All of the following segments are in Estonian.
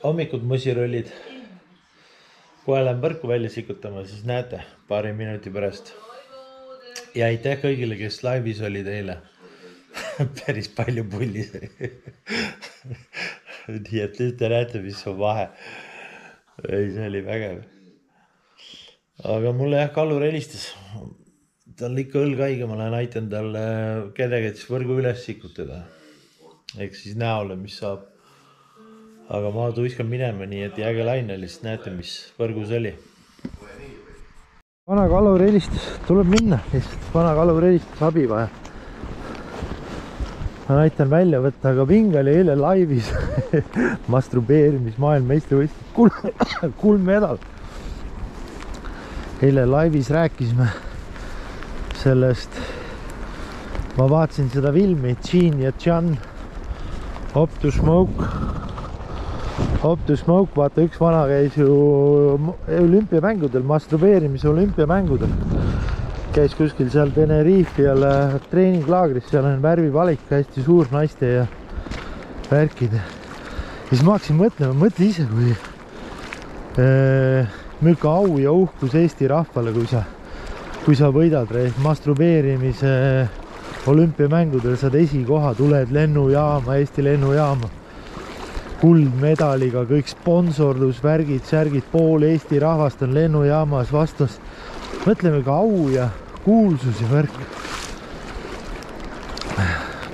Hommikud musirollid. Kui olen võrku välja sikutama, siis näete paari minuti pärast. Ja aitäh kõigile, kes laivis olid eile. Päris palju pullis. Nii et nüüd te näete, mis on vahe. Ei, see oli vägev. Aga mulle Kallur helistas. Ta on ikka õlg haige, ma lähen aitan talle kedagi, et siis võrgu üles sikutada. Ehk siis näole, mis saab. Aga ma tuiskan minema, nii et jääge lainele, siis näete, mis võrgus oli. Vana Kallur helistas, tuleb minna. Vana Kallur helistas abi vaja. Ma näitan välja võtta, aga Ving oli eile laivis. Masturbeerimis maailmameistrivõistlus. Kuldmedal. Eile laivis rääkisime sellest. Ma vaatasin seda filmi Gene ja Jan Up to Smoke. Up to Smoke, vaata üks vana käis ju olümpiamängudel, masturbeerimise olümpiamängudel. Käis kuskil seal Tenerifial treeninglaagris, seal on värvivalik, hästi suur naiste ja värkide. Ja siis ma hakkasin mõtlema, mõtle ise, kui mülka au ja uhkus Eesti rahvale, kui sa võidad masturbeerimise olümpiamängudel, saad esikoha, tuled lennujaama, Eesti lennujaama. Kuldmedaliga, kõik sponsorlus, värgid, särgid, pool Eesti rahvast on lennujaamas vastas. Mõtleme ka au ja kuulsus ja värk.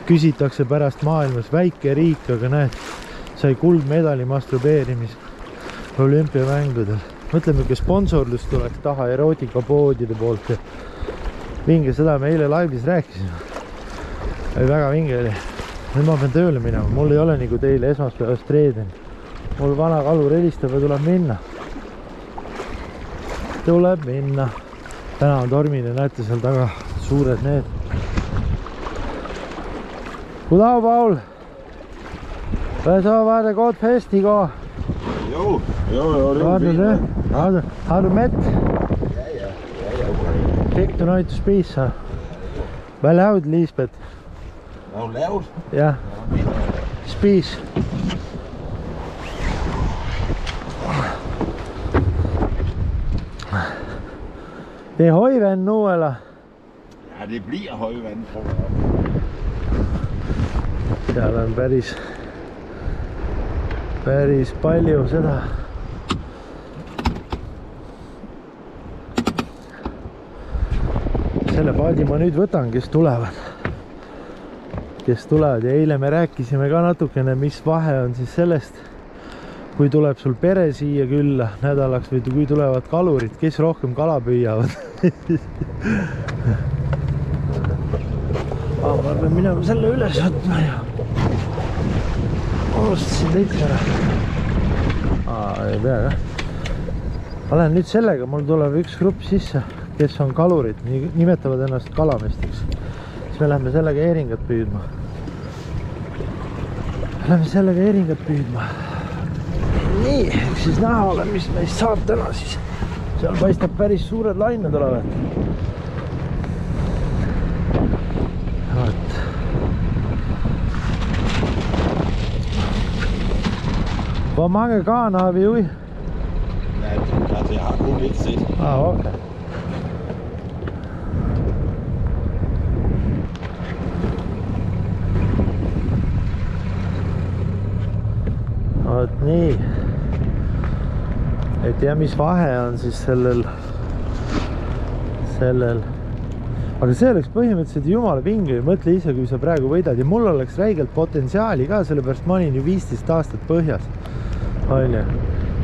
Küsitakse pärast maailmas, väike riik, aga näed, sai kuldmedali masturbeerimis olümpiamängudel. Mõtleme, kui sponsorlus tuleks taha erootikapoodide poolt. Vinge, seda me eile laivis rääkisime. Väga vinge oli. Nüüd ma pean tööle minema, mul ei ole nagu teile esmaspäevast reeden. Mul vana Kallur helistab ja tuleb minna. Tuleb minna. Täna on tormine, näete seal taga suured need. Goddag, Paul. Hvad så, var det godt fest i går? Jo, det var det. Har du mæt? Ja. Fik du noget til at spise så? Hvad lavede Lisbeth? Hvad har du lavet? Ja. Spis. Det er højvand nu, eller? Ja, det bliver højvand, tror jeg. Seal on päris palju seda. Selle paadi ma nüüd võtan, kes tulevad. Ja eile me rääkisime ka natukene, mis vahe on siis sellest, kui tuleb sul pere siia külla nädalaks või kui tulevad kalurid, kes rohkem kala püüavad. Ma pean minema selle üles võtma ja unustasin teid ära. Ei pea ka. Ma lähen nüüd sellega, mul tuleb üks grupp sisse, kes on kalurid, nimetavad ennast kalamestiks. Siis me lähme sellega eeringat püüdma. Nii, siis näha ole, mis meist saab täna siis. Seal paistab päris suured lained olevat. Hvor mange garn har vi ude? Jeg har kun et sæt. Okay. Nii. Et ja mis vahe on siis sellel. Aga see oleks põhimõtteliselt jumala vinge. Mõtle ise, kui sa praegu võidad. Ja mul oleks räigelt potentsiaali ka, sellepärast ma olin ju 15 aastat põhjas.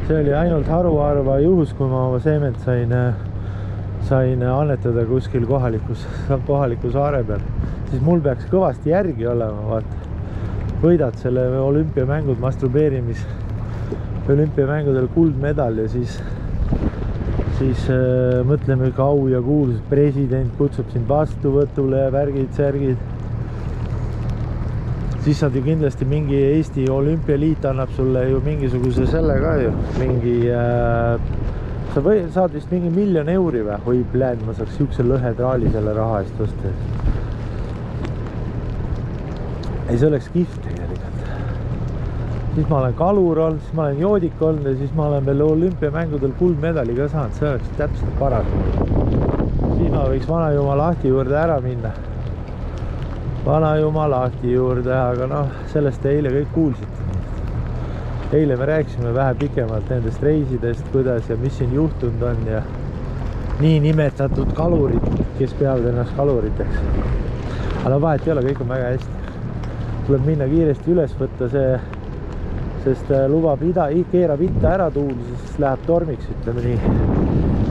See oli ainult haruharva juhus, kui ma oma seement sain annetada kuskil kohaliku saare peal. Siis mul peaks kõvasti järgi olema, vaata. Võidad selle olümpiamängud, masturbeerimis olümpiamängudel kuldmedal ja siis mõtleme ka au ja kuulsus. President kutsub sind vastuvõtule ja värgid, särgid. Siis saad ju kindlasti mingi Eesti olümpialiit annab sulle ju mingisuguse selle ka ju. Sa saad vist mingi 1 000 000 euri või? Oi, pläd, ma saaks siukse lõhetraali selle raha eest osta. Ei, see oleks kihvt tegelikult. siis ma olen kalur olnud, siis ma olen joodik olnud ja siis ma olen veel olümpiamängudel kuldmedali ka saanud, see oleks täpselt paras. Siis ma võiks Vana-Jumala ahti juurde ära minna. Vana-Jumala ahti juurde, aga noh, sellest te eile kõik kuulsite. Eile me rääkisime vähe pikemalt nendest reisidest, kuidas ja mis siin juhtunud on ja nii nimetatud kalurid, kes peavad ennast kaluriteks. Aga vahet ei ole, kõik on väga hästi. Tuleb minna kiiresti üles võtta see, sest lubab keerab itta ära tuul, siis läheb tormiks, ütleme nii.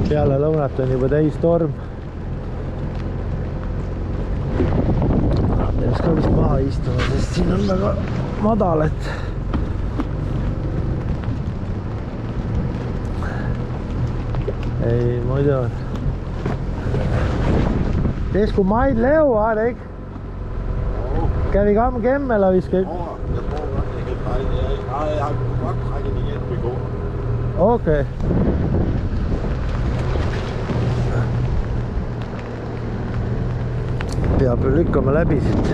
Peale lõunat on juba täis torm. Peaks ka vist maha istuma, sest siin on väga madal, et ei, muidu on. Kes kun maid leuaa, eikö? Kävi Kemmellä viskei? Jeg har godt trækket igen i går. Okei. Peab lükkama läbi siit.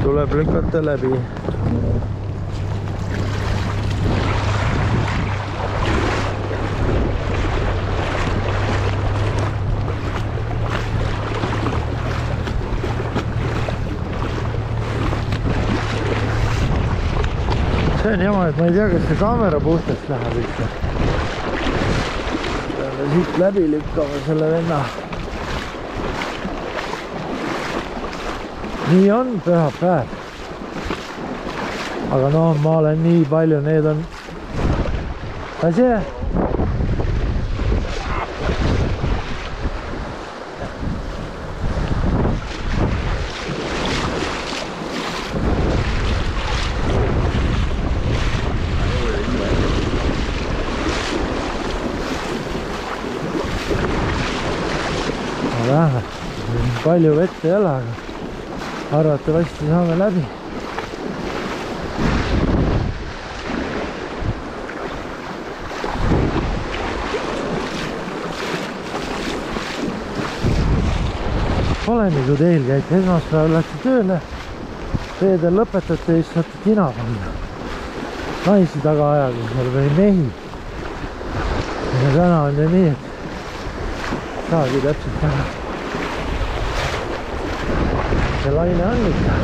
Tuleb lükata läbi. See on jama, et ma ei tea, kas see kaamera puhtaks läheb üldse. Peame siit läbi lükkama selle venna. Nii on pühapäev. Aga no ma olen nii palju, need on... Asi? Vähe. Palju vett ei ole, aga arvatavasti saame läbi. Pole nii kui teil käite, esmaspäeval lähte tööle, reedel lõpetate ja siis saate kina panna. Naisi taga ajada või mehi. Ja täna on ju nii, et saagi täpselt täna. See laine on ikka.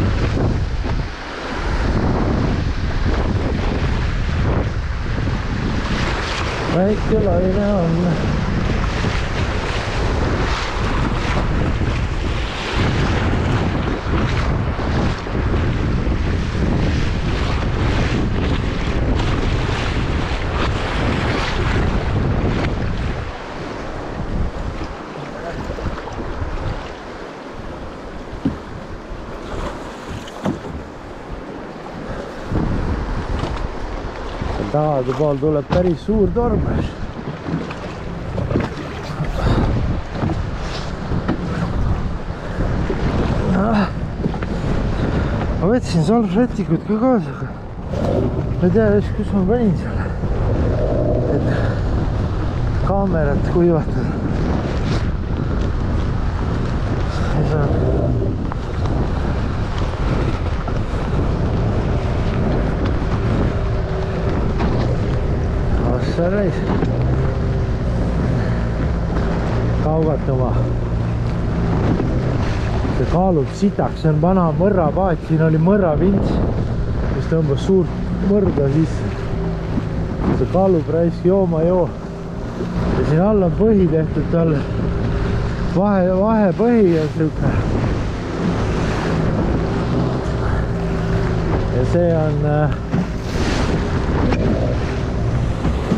Väike laine on. Tahade pool tuleb päris suur torm. Ma võtsin salvrätikud ka kaasa, aga ma ei tea, kus ma panin selle, et kaamerat kuivatada. Reis kaugatuma. See kaalub sitaks, see on vana mõrrapaat, siin oli mõrravints, mis tõmbas suurt mõrda sisse. See kaalub raisk jooma joo. Ja siin all on põhi tehtud talle. Vahepõhi ja siuke. Ja see on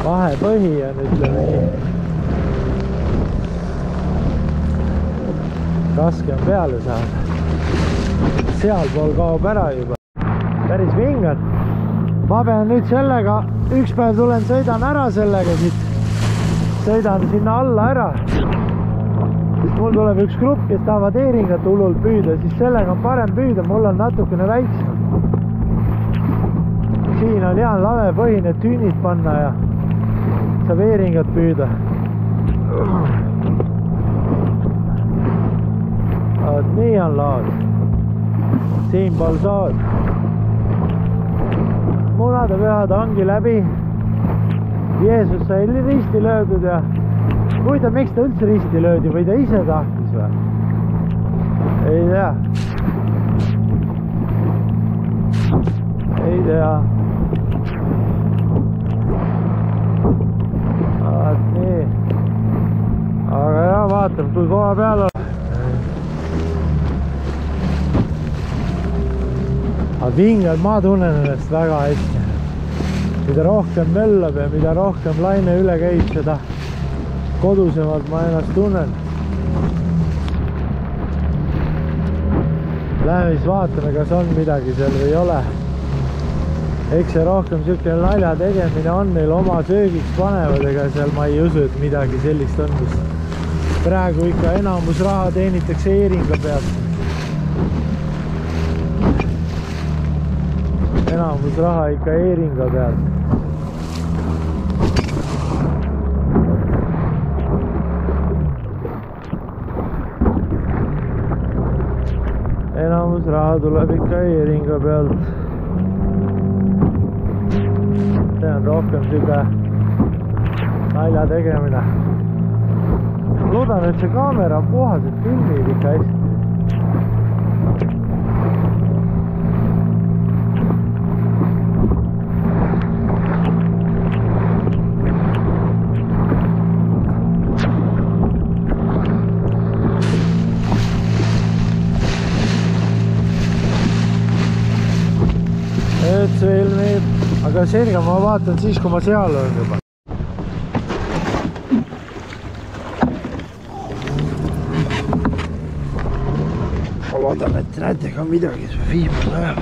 vahepõhi on, ütleme nii. Raske on peale saada. Sealpool kaob ära juba. Päris vingan. Ma pean nüüd sellega, üks päev tulen, sõidan ära sellega siit. Sõidan sinna alla ära. Siis mul tuleb üks grupp, kes tahavad eeringat hullult püüda, siis sellega on parem püüda, mul on natukene väiksem. Siin on hea lavepõhine tünnid panna ja saab eeringat püüda. Vaat nii on laad. Siinpool saad. munadepühad ongi läbi. Jeesus sai risti löödud ja huvitav, miks ta üldse risti löödi või ta ise tahtis või? Ei tea. Ei tea. Nii. Aga jah, vaatab, kui koha peal on. Aga vingad, ma tunnen ennast väga hästi. Mida rohkem möllab ja mida rohkem laine üle käib, seda kodusemalt ma ennast tunnen. Lähme siis vaatame, kas on midagi seal või ei ole. Eks see rohkem siukene nalja tegemine on, neil oma söögiks panevad, ega seal ma ei usu, et midagi sellist on, mis praegu ikka enamus raha teenitakse eeringa pealt. Enamus raha ikka eeringa pealt. Enamus raha tuleb ikka eeringa pealt. See on rohkem siuke nalja tegemine. Loodan, et see kaamera on puhas, et filmib ikka hästi. Nüüd see filmib, aga selge ma vaatan siis, kui ma seal olen juba. Ma loodan, et näete ka midagi, see viimane läheb.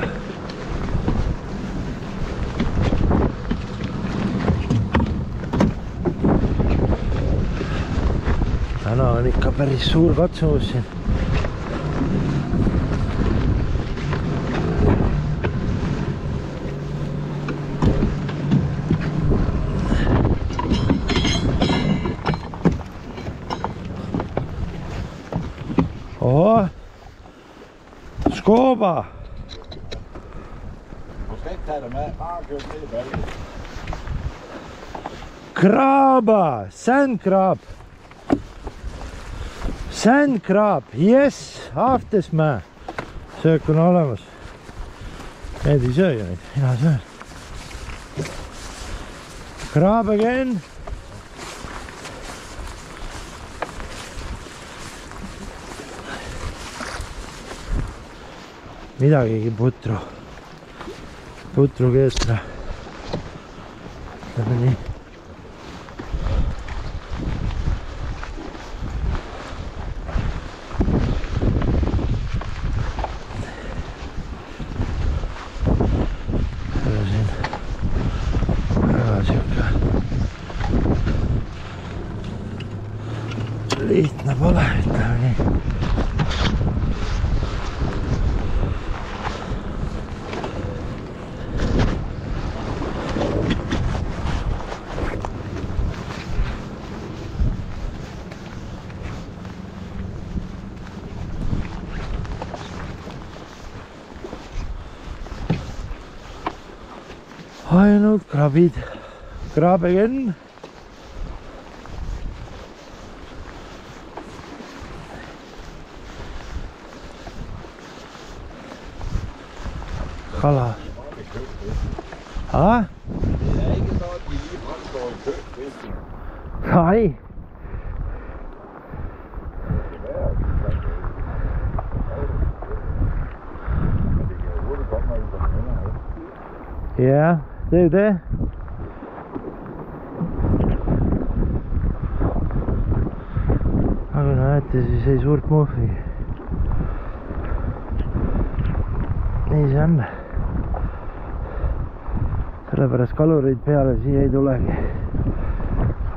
Täna on ikka päris suur katsumus siin. Oho, Skoba. Du skal ikke tage det med, bare køre ned i balken. Kraba, sandkrab. Sandkrab, yes, Aftesmäe. Söök on olemas. Need ei söö ju neid, mina söön. Krab again. Midagigi putru keestra. Lähme nii. Siin väga siuke lihtne pole, ütleme nii. Ainult krabid. Krab again. Kala. Ah? Det er ikke så, at de lige fremstår i kødfisken. Nej. Ja, det er jo det. Aga näete, siis ei suurt muhvi. Nii see on. Sellepärast kalurid peale siia ei tulegi.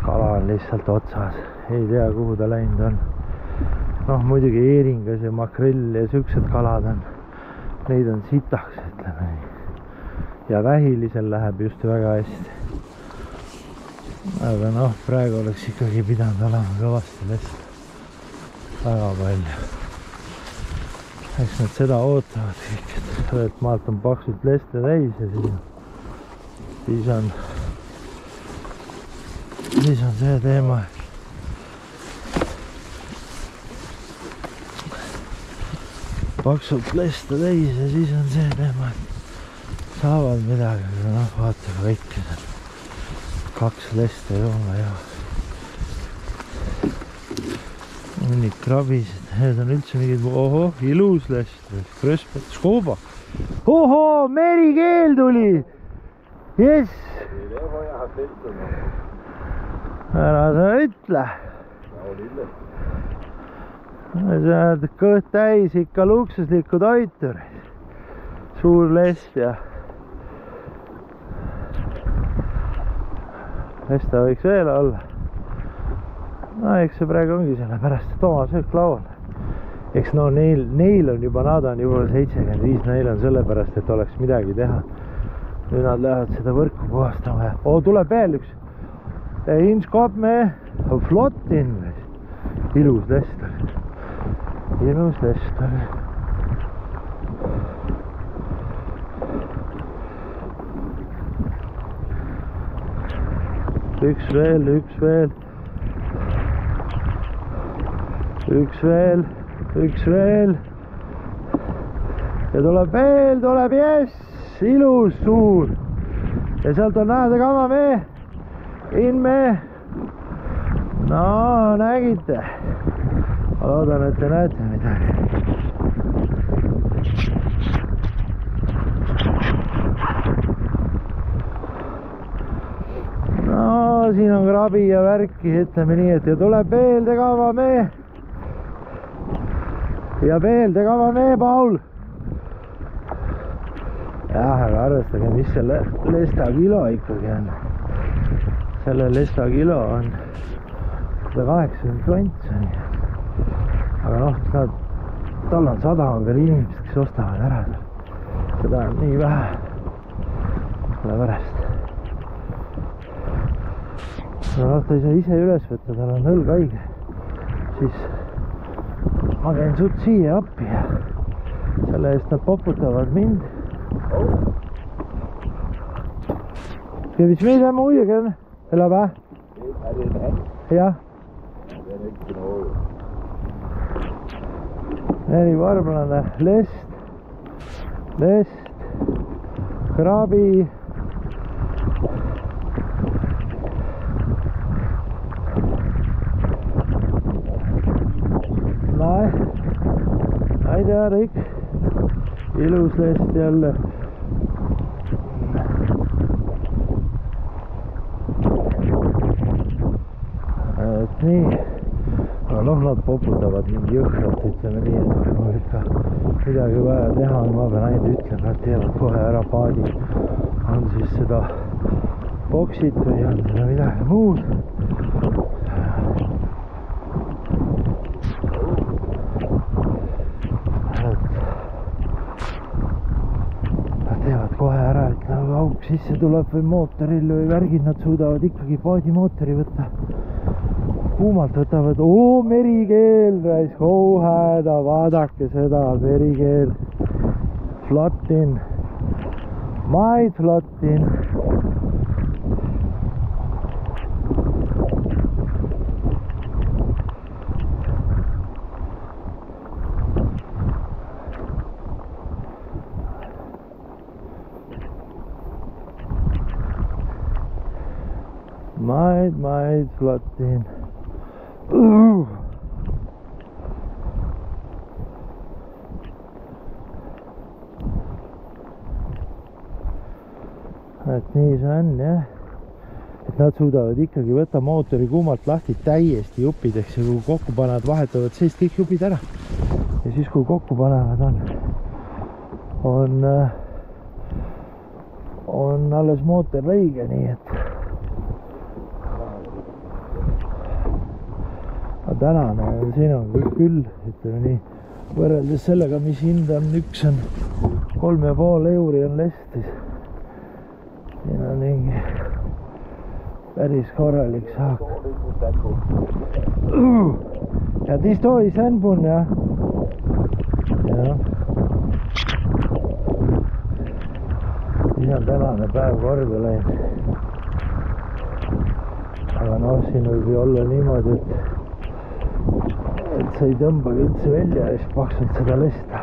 Kala on lihtsalt otsas. Ei tea, kuhu ta läinud on. Noh, muidugi eeringas ja makrell ja siuksed kalad on. Neid on sitaks, ütleme nii. Ja vähilisel läheb just väga hästi. Aga noh, praegu oleks ikkagi pidanud olema kõvasti lesta. Väga palju. Eks nad seda ootavad kõik, et maalt on paksult leste täis ja siis siis on see teema. Paksult lesta täis ja siis on see teema, et saavad midagi, aga noh, vaata ka väike. 2 lesta jooma ja hunnik krabisid, need on üldse mingid, ohoh, ilus lest, krõspet, skooba. Ohoo, merikeel tuli! Jess! Ära sa ütle! Sa oled kõht täis ikka luksuslikku toiturid. Suur lest ja lesta võiks veel olla. No eks see praegu ongi sellepärast, et oma söök laual. Eks no neil on juba, nad on juba 75, neil on sellepärast, et oleks midagi teha. Nüüd nad lähevad seda võrku puhastama ja tuleb veel üks. Hins kopp me flotin. Ilus lest oli. Ilus lest oli. Üks veel. Ja tuleb jess, ilus suur. Ja sealt on näha see kama mee. Inme. No, nägite. Ma loodan, et te näete midagi. No, siin on krabi ja värki, ütleme nii, et ja tuleb veel tegava mee. Ja veel tegava mee, Paul. Jah, aga arvestage, mis selle lesta kilo ikkagi on. Selle lesta kilo on 180 klontsi. Aga noh, tal on 100 veel inimesed, kes ostavad ära. Seda on nii vähe. Sellepärast. No ta ei saa ise üles võtta, tal on õlg haige. Siis ma käin sut siia appi ja selle eest nad poputavad mind. Skal vi smide dem ud igen? Eller hvad? Er det en hand? Ja. Den er ikke noget. Eri varblane. Lest. Krabi. Nei, det er det ikke. Ilus lest jälle. Et nii. Aga noh, nad poputavad mingi jõhkralt, ütleme nii, et kui mul ikka midagi vaja teha on, ma pean ainult ütlema, et teevad kohe ära paadi. On siis seda boksit või on seda midagi muud. Kohe ära, et auk sisse tuleb või mootoril või värgid, nad suudavad ikkagi paadimootori võtta. Kuumalt võtavad, merikeel raisk, häda, vaadake seda, merikeel. Flotin, maid flotin. Maid flotin. Et nii see on, jah. Et nad suudavad ikkagi võtta mootori kuumalt lahti täiesti jupideks ja kui kokku panevad, vahetavad seest kõik jupid ära. Ja siis kui kokku panevad on alles mootor lõige, nii et tänane, siin on kõik küll, ütleme nii, võrreldes sellega, mis hind on, üks on 3,5 euri on lestis. Siin on mingi päris korralik saak. Ja de står i sandbunden, ja. Ja. De on tänane päev korda läinud. Aga noh, siin võib ju olla niimoodi, et sa ei tõmbagi üldse välja ja siis paksult seda lesta.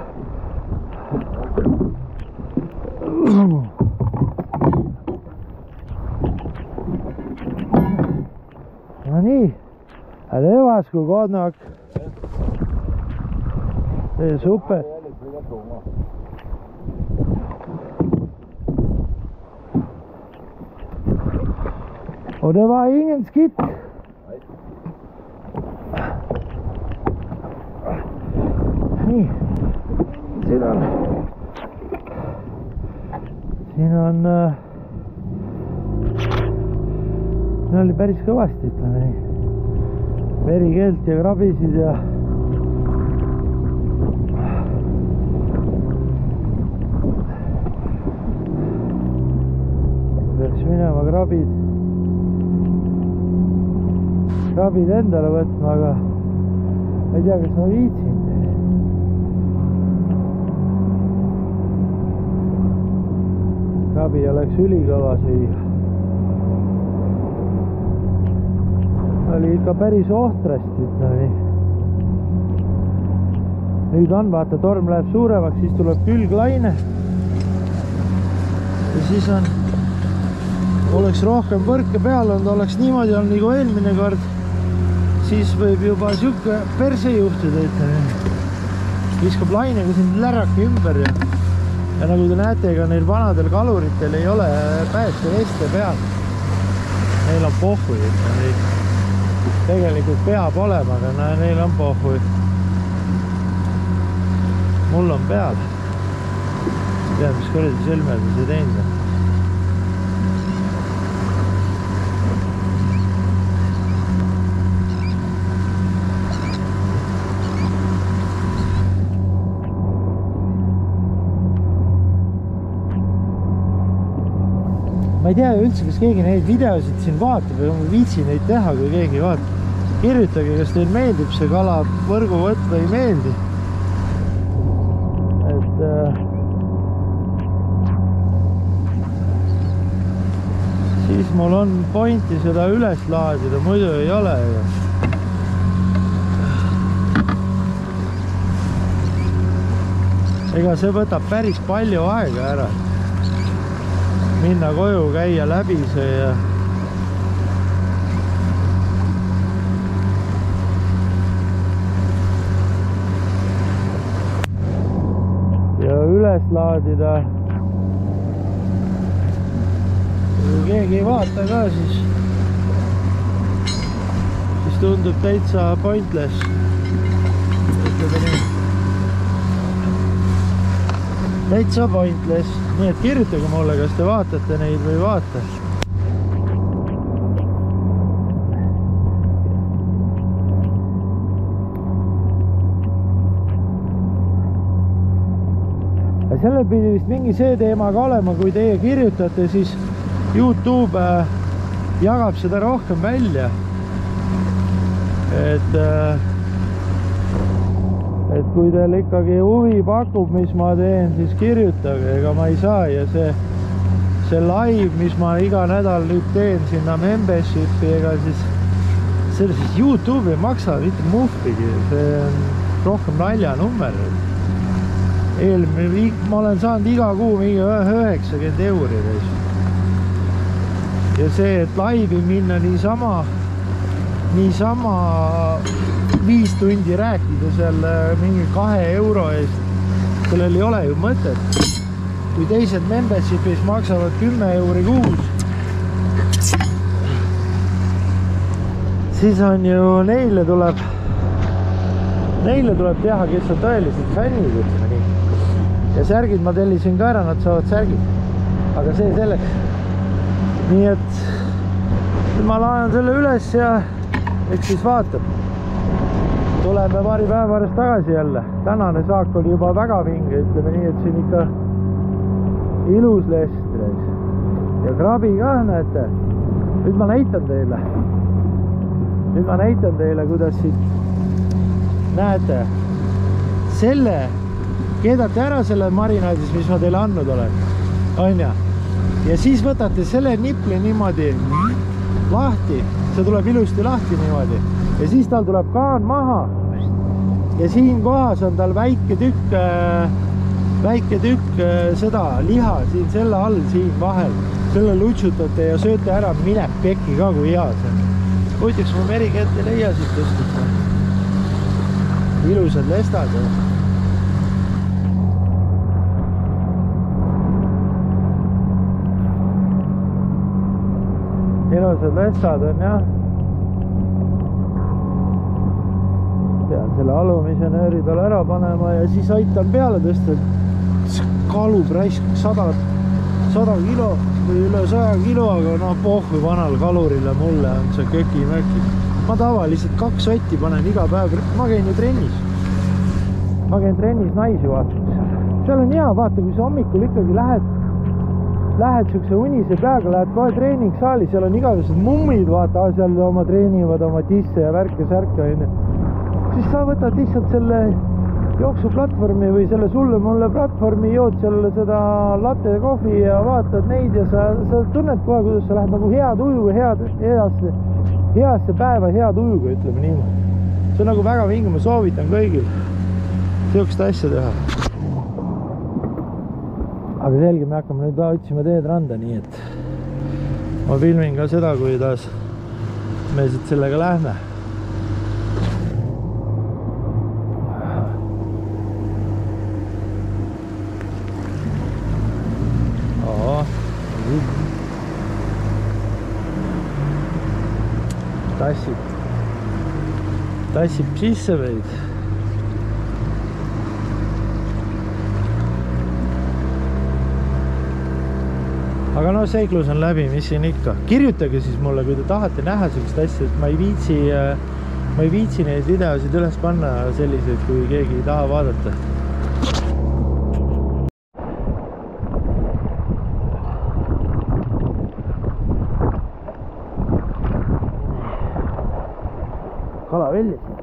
No nii, det var sgu godt nok. Det er super. Og det var ingen skidt. Nii, siin on siin oli päris kõvasti, ütleme nii. Verikeelt ja krabisid ja peaks minema krabid endale võtma, aga ma ei tea, kas ma viitsin. Krabi oleks ülikõva süüa. Oli ikka päris ohtrasti, ütleme nii. Nüüd on, vaata, torm läheb suuremaks, siis tuleb külglaine. Ja siis oleks rohkem põrke peal olnud, oleks niimoodi olnud nagu eelmine kord, siis võib juba siuke perse juhtuda, ütleme. Viskab lainega siin läraki ümber ja nagu te näete, ega neil vanadel kaluritel ei ole päästeveste peal. Neil on pohhui, ütleme. Tegelikult peab olema, aga neil on pohhui. Mul on peal. Tead, mis kuradi silmed see teinud. Ma ei tea üldse, kas keegi neid videosid siin vaatab või ma viitsin neid teha, kui keegi vaatab. Kirjutage, kas teil meeldib see kala võrguvõtt või ei meeldi. Et siis mul on pointi seda üles laadida, muidu ei ole. Ega see võtab päris palju aega ära. Minna koju, käia läbi see ja üles laadida. Kui keegi ei vaata ka, siis tundub täitsa pointless. Ütleme nii. Täitsa pointless. Nii et kirjutage mulle, kas te vaatate neid või ei vaata. Sellel pidi vist mingi see teema ka olema, kui teie kirjutate, siis YouTube jagab seda rohkem välja. Et kui teil ikkagi huvi pakub, mis ma teen, siis kirjutage, ega ma ei saa. Ja see live, mis ma iga nädal nüüd teen sinna membershipi, ega siis selle siis YouTube ei maksa mitte muhvigi. See on rohkem naljanummer. Ma olen saanud iga kuu mingi 90 euri. Ja see, et laivi minna niisama 5 tundi rääkida seal mingi 2 euro eest, sellel ei ole ju mõtet. Kui teised membershipis maksavad 10 euri kuus, siis on ju neile tuleb teha, kes on tõelised fännid, ütleme nii. Ja särgid ma tellisin ka ära, nad saavad särgid. Aga see selleks. Nii et ma laen selle üles ja eks siis vaatab. Tuleme paari päeva pärast tagasi jälle. Tänane saak oli juba väga vinge, ütleme nii, et siin ikka ilus lest. Ja krabi ka, näete. Nüüd ma näitan teile, kuidas siit näete. Selle keedate ära selle marinaadis, mis ma teile andnud olen. On ja? ja siis võtate selle nipli niimoodi lahti, see tuleb ilusti lahti niimoodi ja siis tal tuleb kaan maha ja siin kohas on tal väike tükk seda liha siin selle all siin vahel, selle lutsutate ja sööte ära, mineb pekki ka, kui hea see on. Huvitaks ma merikett ei leia siit tõstud. Ilusad lestad. Ilusad lestad on jah. Pean selle alumise nööri tal ära panema ja siis aitan peale tõsta. Kalub raisk 100 kilo või üle 100 kilo, aga no pohvi vanal kalurile mulle on see köki-möki. Ma tavaliselt 2 sotti panen iga päev, ma käin ju trennis. Ma käin trennis naisi vaatamas. Seal on hea, vaata, kui sa hommikul ikkagi lähed siukse unise peaga, lähed kohe treeningsaali, seal on igasugused mummid, vaata, seal oma treenivad oma tisse ja värke-särke. Siis sa võtad lihtsalt selle jooksuplatvormi või selle sulle-mulle platvormi, jood seal seda latte kohvi ja vaatad neid ja sa tunned kohe, kuidas sa lähed nagu hea tujuga, heasse päeva hea tujuga, ütleme niimoodi. See on nagu väga vinge, ma soovitan kõigil sellist asja teha. Aga selge, me hakkame nüüd otsima teed randa, nii et ma filmin ka seda, kuidas me siit sellega lähme. Tassib sisse veid. Aga no seiklus on läbi, mis siin ikka. Kirjutage siis mulle, kui te tahate näha sellist asja, et ma ei viitsi neid videosid üles panna selliseid, kui keegi ei taha vaadata. Kala välja siit.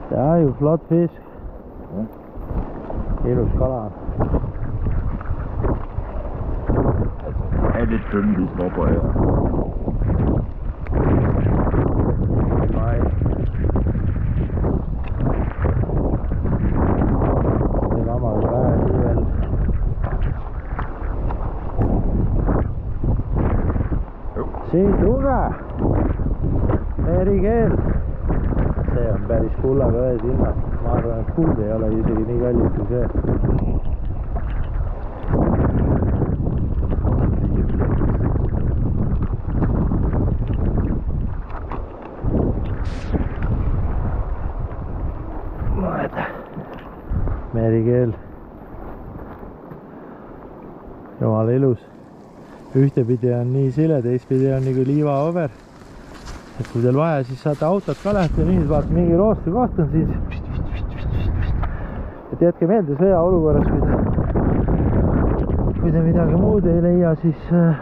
Det er jo flot fisk. Ja. Ilus kala. Er lidt tynde, de småbøjer. Nej. Det rammer jo bare alligevel. Se, Duga! Merikeel! See on päris kullaga ööd ilmast. Ma arvan, et kuld ei ole isegi nii kallis kui see. Merikeel. Jumala ilus. Ühtepidi on nii sile, teistpidi on nagu liivaover. Et kui teil vaja, siis saate autot ka lähte ja nüüd vaata mingi roostu koht on siis. Et jätke meelde sõja olukorras, kui te midagi muud ei leia, siis on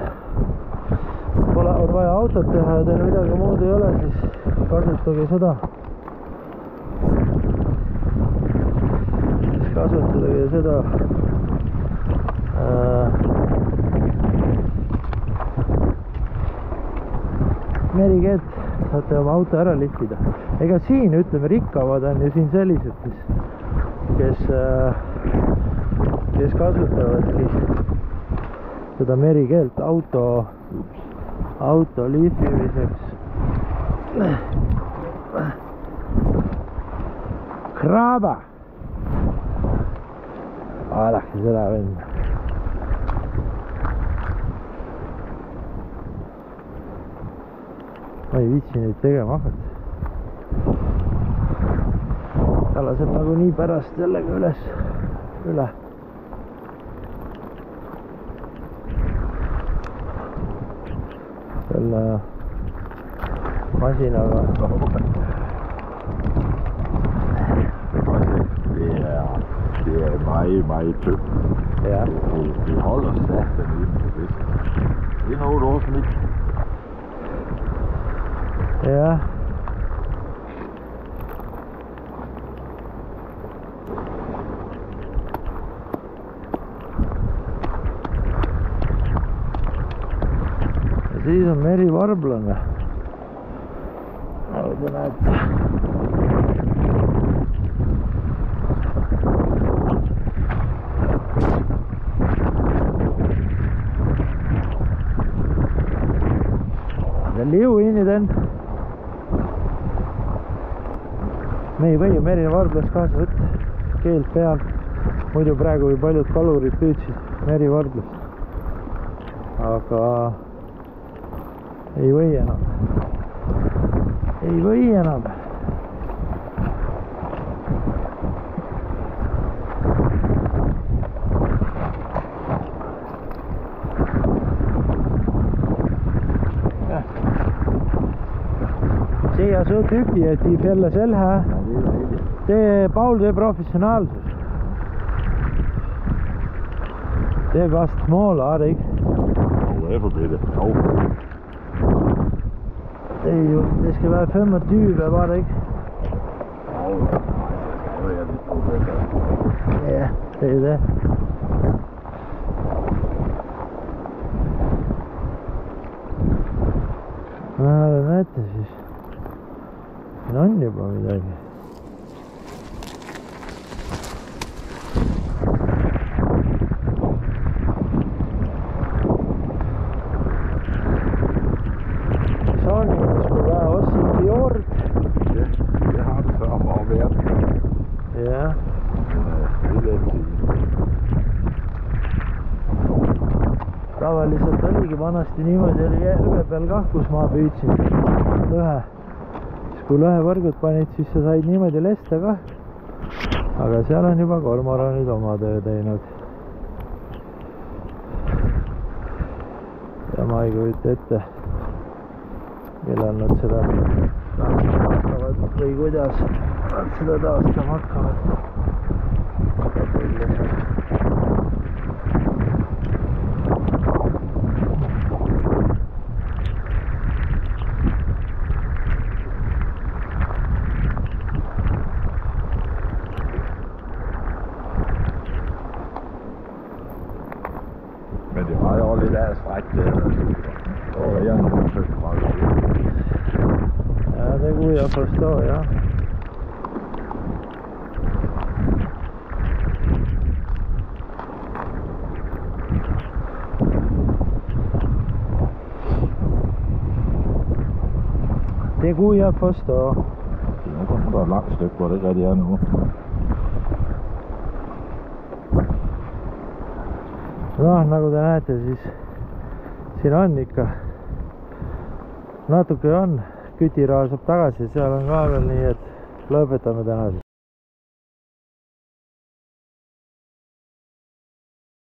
vaja autot teha ja teil midagi muud ei ole, siis kasutage seda. Kasutage seda merikett. Saate oma auto ära liftida. Ega siin, ütleme, rikkavad on ju siin sellised, kes kasutavadki seda merikeelt auto lihvimiseks. Kraba! Vaadake seda vend. Ma ei viitsi neid tegema hakata. ta laseb nagunii pärast jällegi üle. selle masinaga. Det er meget tyndt. Ja. Det holder satan inden på det. Det er noget også mit. Ja. Ja siis on merivarblane. Nagu te näete. Liu in i den. Me ei või ju merivarblast kaasa võtta, keeld peal. Muidu praegu ju paljud kalurid püüdsid merivarblast. Aga ei või enam. Ei või enam. Det er så dygtige, at de fælder selv her. Paul, det er professionelt. Det er bare smål, er det ikke? Jo, for det. Jo. Det skal være 25, var det ikke? Ja, det er det. Näete siis. Siin on juba midagi. Sånn, skulle være også i fjord. Det har det før bare været. Ja. Det er det. Tavaliselt oligi vanasti niimoodi, oli järve peal kah, kus ma püüdsin lõhe. Kui lõhevõrgud panid, siis sa said niimoodi lesta kah. Aga seal on juba kormoranid oma töö teinud. Ja ma ei kujuta ette, millal nad seda taastama hakkavad või kuidas nad seda taastama hakkavad. Men det var jo også lidt af stræk der. Og jeg har forsøgt meget. Ja, det kunne jeg forstå, ja. Det kunne jeg forstå. Det er et langt stykke, hvor det ikke rigtig er nu. No, nagu te näete, siis siin on ikka natuke on, kütiraha saab tagasi, seal on ka veel nii, et lõpetame täna siis.